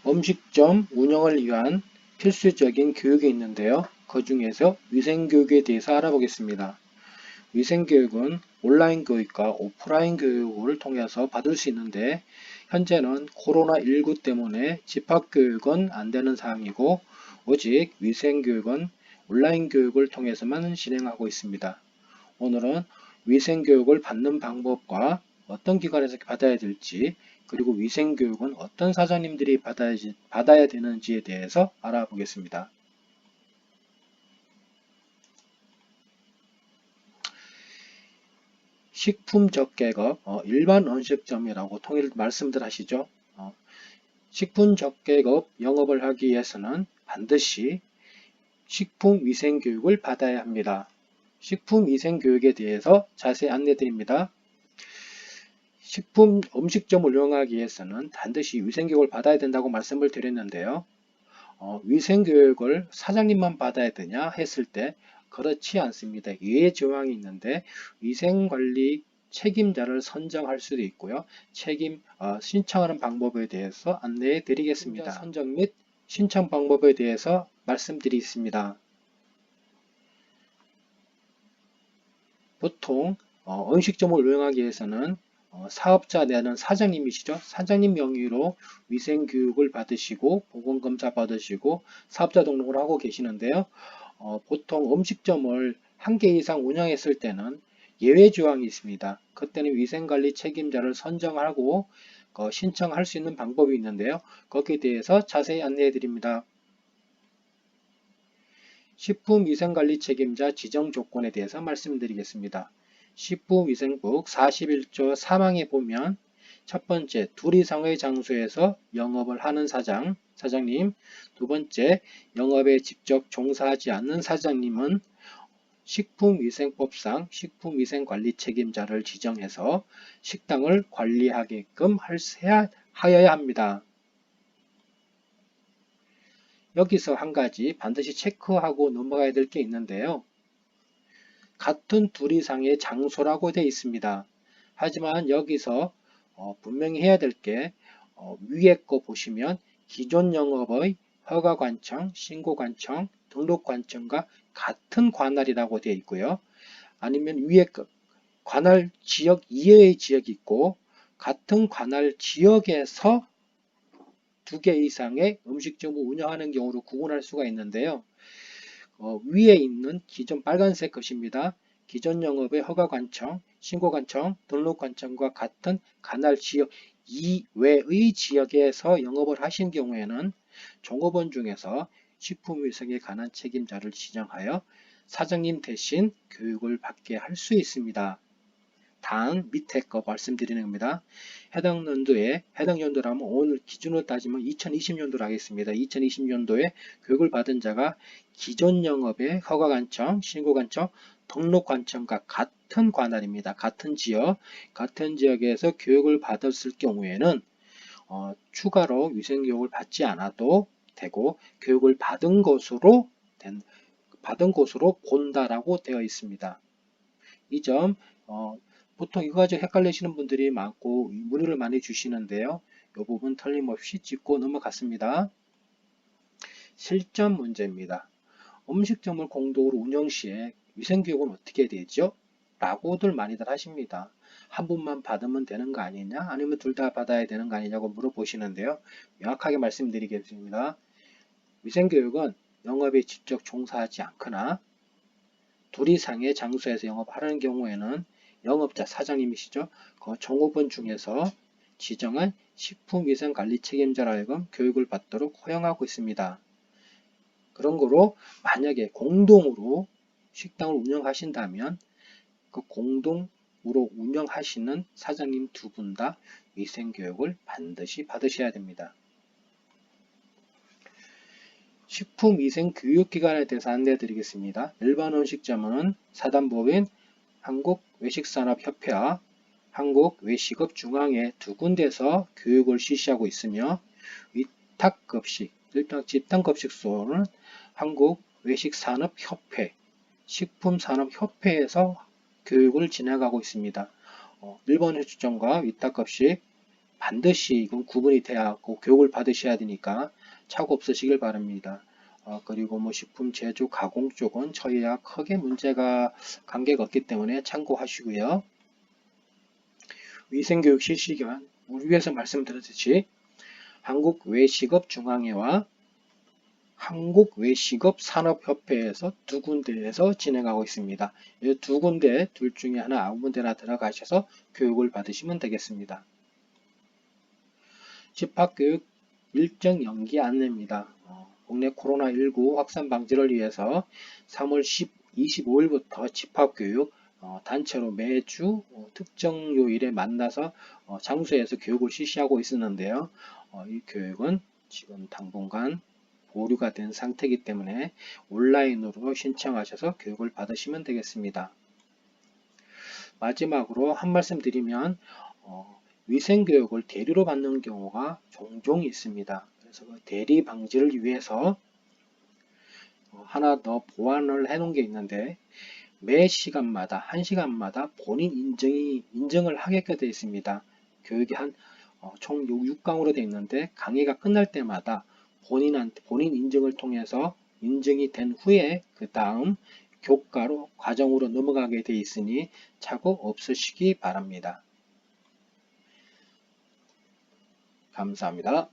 음식점 운영을 위한 필수적인 교육이 있는데요. 그 중에서 위생교육에 대해서 알아보겠습니다. 위생교육은 온라인 교육과 오프라인 교육을 통해서 받을 수 있는데 현재는 코로나19 때문에 집합교육은 안 되는 상황이고 오직 위생교육은 온라인 교육을 통해서만 진행하고 있습니다. 오늘은 위생교육을 받는 방법과 어떤 기관에서 받아야 될지 그리고 위생교육은 어떤 사장님들이 받아야 되는지에 대해서 알아보겠습니다. 식품적계급 일반 음식점이라고 통일 말씀들 하시죠. 식품적계급 영업을 하기 위해서는 반드시 식품위생교육을 받아야 합니다. 식품위생교육에 대해서 자세히 안내드립니다. 음식점을 운영하기 위해서는 반드시 위생교육을 받아야 된다고 말씀을 드렸는데요. 위생교육을 사장님만 받아야 되냐 했을 때 그렇지 않습니다. 예외 조항이 있는데 위생관리 책임자를 선정할 수도 있고요. 신청하는 방법에 대해서 안내해 드리겠습니다. 선정 및 신청 방법에 대해서 말씀드리겠습니다. 보통 음식점을 운영하기 위해서는 사업자 내는 사장님이시죠. 사장님 명의로 위생교육을 받으시고 보건검사 받으시고 사업자 등록을 하고 계시는데요. 보통 음식점을 한 개 이상 운영했을 때는 예외 조항이 있습니다. 그때는 위생관리 책임자를 선정하고 신청할 수 있는 방법이 있는데요. 거기에 대해서 자세히 안내해 드립니다. 식품위생관리 책임자 지정 조건에 대해서 말씀드리겠습니다. 식품위생법 41조 3항에 보면 첫 번째, 둘 이상의 장소에서 영업을 하는 사장님, 두 번째, 영업에 직접 종사하지 않는 사장님은 식품위생법상 식품위생관리 책임자를 지정해서 식당을 관리하게끔 하여야 합니다. 여기서 한 가지 반드시 체크하고 넘어가야 될 게 있는데요. 같은 둘 이상의 장소라고 되어 있습니다. 하지만 여기서 분명히 해야 될 게 위에 거 보시면 기존 영업의 허가관청, 신고관청, 등록관청과 같은 관할이라고 되어 있고요. 아니면 위에 거 관할 지역 이외의 지역이 있고 같은 관할 지역에서 2개 이상의 음식점을 운영하는 경우로 구분할 수가 있는데요. 위에 있는 기존 빨간색 것입니다. 기존 영업의 허가관청, 신고관청, 등록관청과 같은 관할 지역 이외의 지역에서 영업을 하신 경우에는 종업원 중에서 식품위생에 관한 책임자를 지정하여 사장님 대신 교육을 받게 할 수 있습니다. 단 밑에 거 말씀드리는 겁니다. 해당 연도라면 오늘 기준으로 따지면 2020년도로 하겠습니다. 2020년도에 교육을 받은 자가 기존 영업의 허가관청, 신고관청, 등록관청과 같은 관할입니다. 같은 지역에서 교육을 받았을 경우에는 추가로 위생교육을 받지 않아도 되고 교육을 받은 것으로 본다라고 되어 있습니다. 이 점 보통 이거 가지고 헷갈리시는 분들이 많고 문의를 많이 주시는데요. 이 부분 틀림없이 짚고 넘어갔습니다. 실전 문제입니다. 음식점을 공동으로 운영 시에 위생교육은 어떻게 되죠? 라고들 많이들 하십니다. 한 분만 받으면 되는 거 아니냐? 아니면 둘 다 받아야 되는 거 아니냐고 물어보시는데요. 명확하게 말씀드리겠습니다. 위생교육은 영업에 직접 종사하지 않거나 둘 이상의 장소에서 영업하는 경우에는 영업자 사장님이시죠. 그 종업원 중에서 지정한 식품위생관리 책임자로 하여금 교육을 받도록 허용하고 있습니다. 그런 거로 만약에 공동으로 식당을 운영하신다면 그 공동으로 운영하시는 사장님 두 분 다 위생교육을 반드시 받으셔야 됩니다. 식품위생교육기관에 대해서 안내해 드리겠습니다. 일반 음식점은 사단법인 한국외식산업협회와 한국외식업중앙회 두 군데서 교육을 실시하고 있으며 위탁급식, 일단 집단급식소는 한국외식산업협회, 식품산업협회에서 교육을 진행하고 있습니다. 일반 음식점과 위탁급식 반드시 이건 구분이 돼야 교육을 받으셔야 되니까 착오 없으시길 바랍니다. 그리고 뭐 식품 제조 가공 쪽은 저희와 크게 문제가 관계가 없기 때문에 참고하시고요. 위생교육 실시기간 우리 위에서 말씀드렸듯이 한국외식업중앙회와 한국외식업산업협회에서 두 군데에서 진행하고 있습니다. 이 두 군데 둘 중에 하나 아무 군데나 들어가셔서 교육을 받으시면 되겠습니다. 집합교육 일정 연기 안내입니다. 국내 코로나19 확산 방지를 위해서 3월 25일부터 집합교육 단체로 매주 특정 요일에 만나서 장소에서 교육을 실시하고 있었는데요. 이 교육은 지금 당분간 보류가 된 상태이기 때문에 온라인으로 신청하셔서 교육을 받으시면 되겠습니다. 마지막으로 한 말씀 드리면 위생교육을 대리로 받는 경우가 종종 있습니다. 그래서 대리 방지를 위해서 하나 더 보완을 해 놓은 게 있는데 매 시간마다 1시간마다 본인 인증을 하게끔 되어 있습니다. 교육이 총 6강으로 되어 있는데 강의가 끝날 때마다 본인 인증을 통해서 인증이 된 후에 그 다음 교과로 과정으로 넘어가게 되어 있으니 착오 없으시기 바랍니다. 감사합니다.